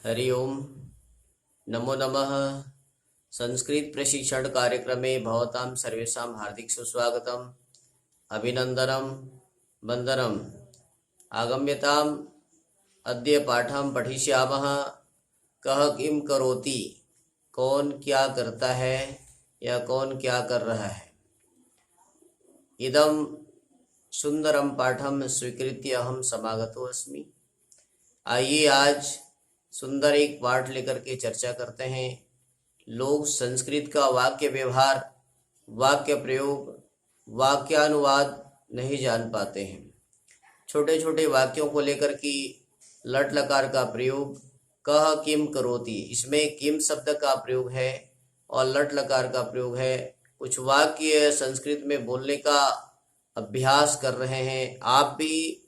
हरि ओम। नमो नमः। संस्कृत प्रशिक्षण कार्यक्रमे भवतां सर्वेषां हार्दिक सुस्वागतम्, अभिनन्दनं, वन्दनम्। आगम्यताम्। अद्य पाठं पठिष्यामः। कः किं करोति, कौन क्या करता है या कौन क्या कर रहा है। इदं सुंदरं पाठं स्वीकृत्य अहं समागतो अस्मि। आइए आज सुंदर एक पाठ लेकर के चर्चा करते हैं। लोग संस्कृत का वाक्य व्यवहार, वाक्य प्रयोग, वाक्यानुवाद नहीं जान पाते हैं। छोटे छोटे वाक्यों को लेकर के लट लकार का प्रयोग, कह किम करोति, इसमें किम शब्द का प्रयोग है और लट लकार का प्रयोग है। कुछ वाक्य संस्कृत में बोलने का अभ्यास कर रहे हैं। आप भी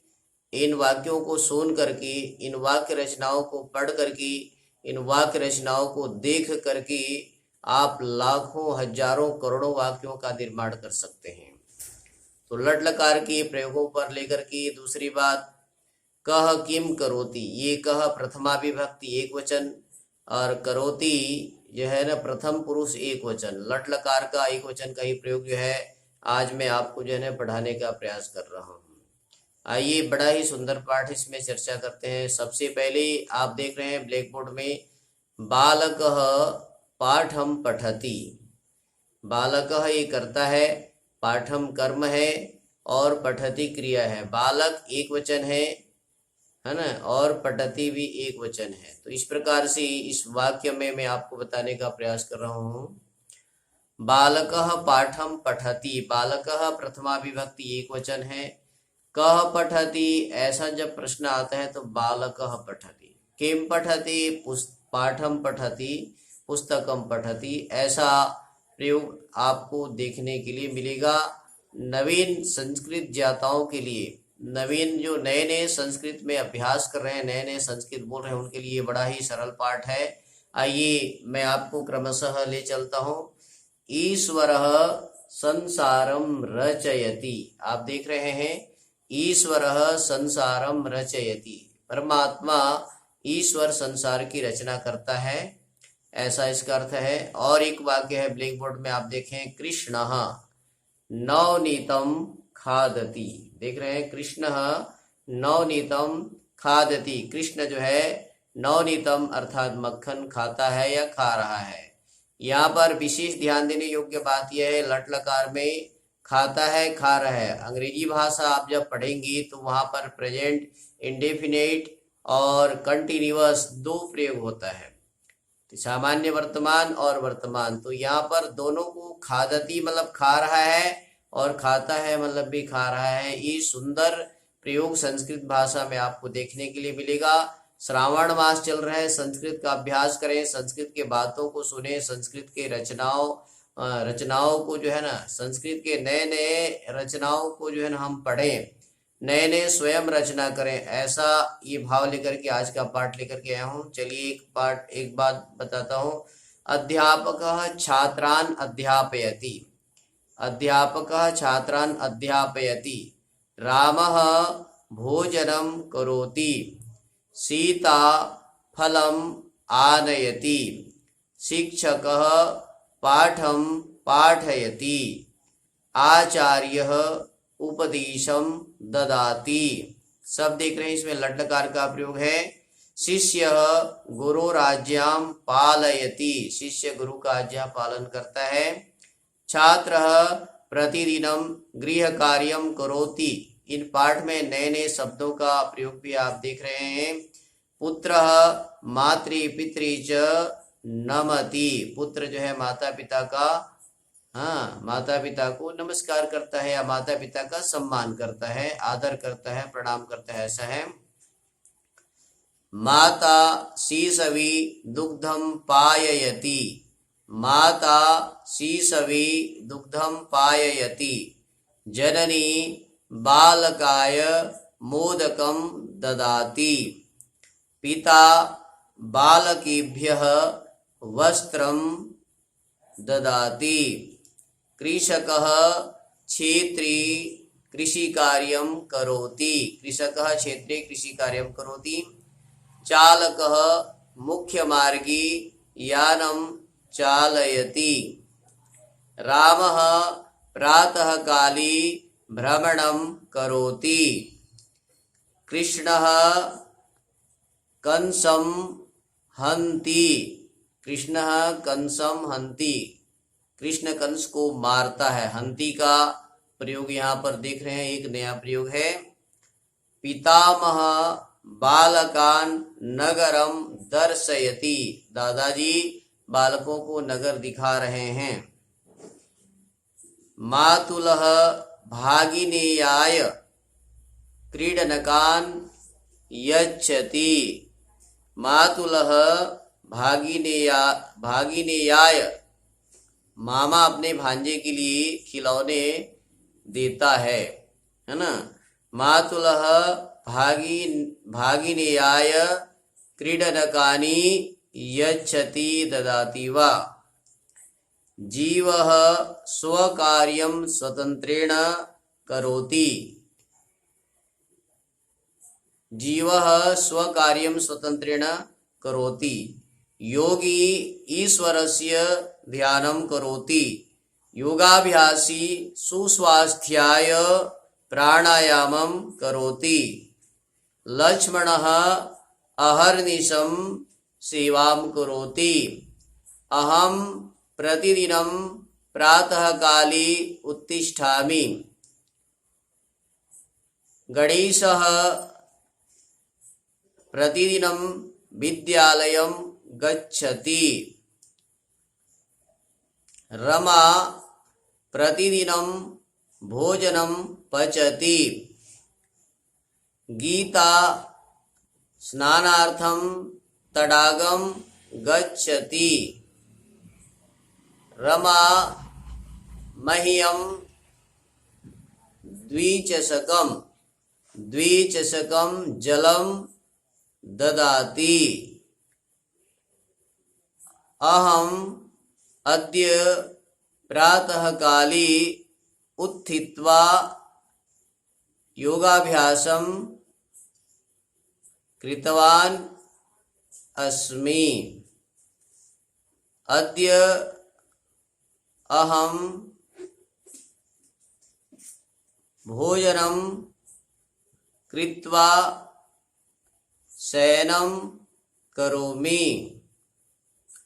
इन वाक्यों को सुन करके, इन वाक्य रचनाओं को पढ़ करके, इन वाक्य रचनाओं को देख करके आप लाखों, हजारों, करोड़ों वाक्यों का निर्माण कर सकते हैं। तो लट लकार के प्रयोगों पर लेकर के दूसरी बात, कह किम करोति, ये कह प्रथमा विभक्ति एक वचन और करोति जो है ना प्रथम पुरुष एक वचन। लट लकार का एक वचन का ही प्रयोग जो है आज मैं आपको जो है ना पढ़ाने का प्रयास कर रहा हूँ। आइए बड़ा ही सुंदर पाठ इसमें चर्चा करते हैं। सबसे पहले आप देख रहे हैं ब्लैक बोर्ड में, बालकः पाठम पठति। बालकः ये करता है, पाठम कर्म है और पठति क्रिया है। बालक एक वचन है ना, और पठति भी एक वचन है। तो इस प्रकार से इस वाक्य में मैं आपको बताने का प्रयास कर रहा हूँ। बालकः पाठम पठति, बालकः प्रथमा विभक्ति एक वचन है। कह पठति, ऐसा जब प्रश्न आता है तो बालकः पठति। किम पठति, पाठम पठति, पुस्तकम पठति। ऐसा प्रयोग आपको देखने के लिए मिलेगा। नवीन संस्कृत ज्ञाताओं के लिए, नवीन जो नए नए संस्कृत में अभ्यास कर रहे हैं, नए नए संस्कृत बोल रहे हैं, उनके लिए बड़ा ही सरल पाठ है। आइए मैं आपको क्रमशः ले चलता हूँ। ईश्वरः संसारम रचयति, आप देख रहे हैं, ईश्वरः संसारम रचयति, परमात्मा ईश्वर संसार की रचना करता है, ऐसा इसका अर्थ है। और एक वाक्य है ब्लैक बोर्ड में, आप देखें, कृष्णः नवनीतम खादति। देख रहे हैं, कृष्णः नवनीतम खादति, कृष्ण जो है नवनीतम अर्थात मक्खन खाता है या खा रहा है। यहाँ पर विशेष ध्यान देने योग्य बात यह है, लट लकार में खाता है, खा रहा है। अंग्रेजी भाषा आप जब पढ़ेंगी तो वहां पर प्रेजेंट, इंडेफिनेट और कंटिन्यूअस दो प्रयोग होता है, तो सामान्य वर्तमान और वर्तमान। तो यहाँ पर दोनों को, खादती मतलब खा रहा है और खाता है मतलब भी खा रहा है। ये सुंदर प्रयोग संस्कृत भाषा में आपको देखने के लिए मिलेगा। श्रावण मास चल रहा है, संस्कृत का अभ्यास करें, संस्कृत के बातों को सुने, संस्कृत के रचनाओं को जो है ना, संस्कृत के नए नए रचनाओं को जो है ना हम पढ़ें, नए नए स्वयं रचना करें, ऐसा ये भाव लेकर के आज का पाठ लेकर के आया हूँ। चलिए एक बात बताता हूँ। अध्यापकः छात्रान् अध्यापयति, अध्यापकः छात्रान् अध्यापयति। रामः भोजनं करोति, सीता फलम् आनयति। शिक्षकः पाठं पाठयति, आचार्यः उपदेशं ददाति। सब देख रहे हैं, इसमें लट लकार का प्रयोग है। शिष्यः गुरुराज्ञां पालयति, शिष्य गुरु का आज्ञा पालन करता है। छात्रः प्रतिदिनं गृह कार्यं करोति। इन पाठ में नए नए शब्दों का प्रयोग भी आप देख रहे हैं। पुत्रः मातृ पितृ च नमति, पुत्र जो है माता पिता का, हाँ, माता पिता को नमस्कार करता है या माता पिता का सम्मान करता है, आदर करता है, प्रणाम करता है, ऐसा है। माता शिशवी दुग्धम पाययति, माता शिशवी दुग्धम पाययति। जननी बालकाय मोदकम ददाति। पिता बालकेभ्यः वस्त्रं ददाति। कृषकः क्षेत्रे कृषिकार्यं करोति, कृषकः क्षेत्रे कृषिकार्यं करोति। चालकः मुख्यमार्गी यानं चालयति। रामः प्रातःकाले भ्रमणं करोति। कृष्णः कंसं हन्ति। कृष्णः कंसं हन्ति। कृष्ण कंस को मारता है। हंती का प्रयोग यहाँ पर देख रहे हैं, एक नया प्रयोग है। पितामह बालकान नगरम दर्शयति। दादाजी बालकों को नगर दिखा रहे हैं। मातुलः भागिनेयाय क्रीडनकान यच्छति। मातुलः भागिनेयाय मामा अपने भांजे के लिए खिलौने देता है ना। मातुलः भागिनेयाय क्रीडनकानि यच्छति ददाति वा। जीवः स्वकार्यं स्वतंत्रेण करोति। जीवः स्वकार्यं स्वतंत्रेण करोति। योगी ईश्वरस्य ध्यानं करोति। योगाभ्यासी सुस्वास्थ्याय प्राणायामं करोति। लक्ष्मणः अहर्निशं सेवां करोति। अहं प्रतिदिनं प्रातःकाले उत्तिष्ठामि। गणेशः प्रतिदिनं विद्यालयं गच्छति। रमा प्रतिदिनं भोजनं पचति। गीता स्नानार्थं तडागं गच्छति। रमा मह्यं द्विचषकं जलं ददाति। अहम् अद्य प्रातःकाले उत्थित्वा योगाभ्यासं कृतवान् अस्मि। अद्य अहं भोजनं कृत्वा शयनं करोमि।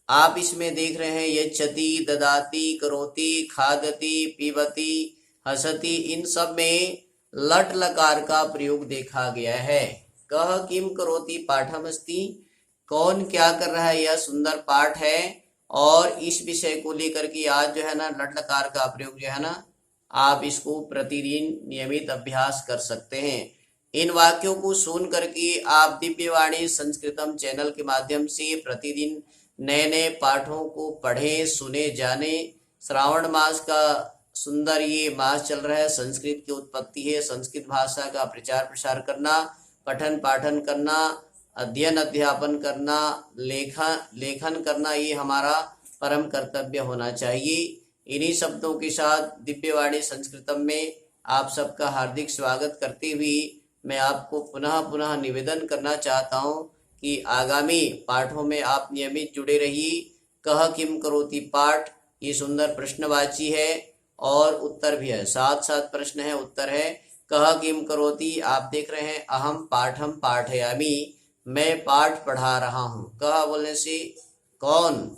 आप इसमें देख रहे हैं यच्छति, ददाति, करोति, खादति, पीबति, हसति, इन सब में लट लकार का प्रयोग देखा गया है। कह किम करोति पाठमस्ति, कौन क्या कर रहा है, यह सुंदर पाठ है। और इस विषय को लेकर के आज जो है ना लट लकार का प्रयोग जो है ना आप इसको प्रतिदिन नियमित अभ्यास कर सकते हैं। इन वाक्यों को सुन करके आप दिव्यवाणी संस्कृतम चैनल के माध्यम से प्रतिदिन नए नए पाठों को पढ़ें, सुने, जाने। श्रावण मास का सुंदर ये मास चल रहा है, संस्कृत की उत्पत्ति है। संस्कृत भाषा का प्रचार प्रसार करना, पठन पाठन करना, अध्ययन अध्यापन करना, लेखन करना, ये हमारा परम कर्तव्य होना चाहिए। इन्हीं शब्दों के साथ दिव्यवाणी संस्कृतम में आप सबका हार्दिक स्वागत करते हुए मैं आपको पुनः पुनः निवेदन करना चाहता हूँ कि आगामी पाठों में आप नियमित जुड़े रहिए। कह किम करोति पाठ ये सुंदर प्रश्नवाची है और उत्तर भी है, साथ साथ प्रश्न है उत्तर है। कह किम करोति आप देख रहे हैं, अहम पाठम पाठयामि, मैं पाठ पढ़ा रहा हूँ। कह बोलने से कौन,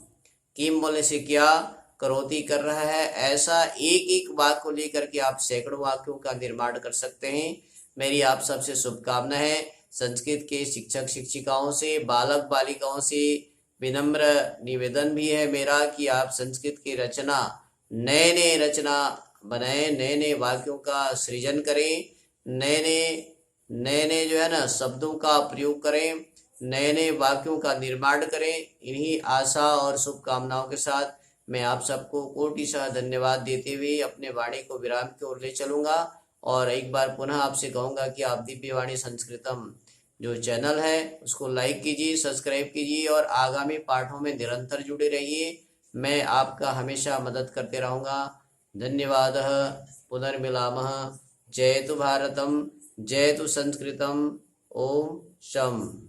किम बोलने से क्या, करोति कर रहा है। ऐसा एक एक वाक्य को लेकर के आप सैकड़ों वाक्यों का निर्माण कर सकते हैं। मेरी आप सबसे शुभकामना है। संस्कृत के शिक्षक शिक्षिकाओं से, बालक बालिकाओं से विनम्र निवेदन भी है मेरा कि आप संस्कृत की रचना, नए नए रचना बनाएं, नए नए वाक्यों का सृजन करें, नए नए जो है ना शब्दों का प्रयोग करें, नए नए वाक्यों का निर्माण करें। इन्हीं आशा और शुभकामनाओं के साथ मैं आप सबको कोटिशः धन्यवाद देते हुए अपने वाणी को विराम की ओर ले चलूँगा। और एक बार पुनः आपसे कहूँगा कि आप दिव्यवाणी संस्कृतम जो चैनल है उसको लाइक कीजिए, सब्सक्राइब कीजिए और आगामी पाठों में निरंतर जुड़े रहिए। मैं आपका हमेशा मदद करते रहूँगा। धन्यवादः। पुनर्मिलामः। जयतु भारतम, जयतु संस्कृतम। ओम शम।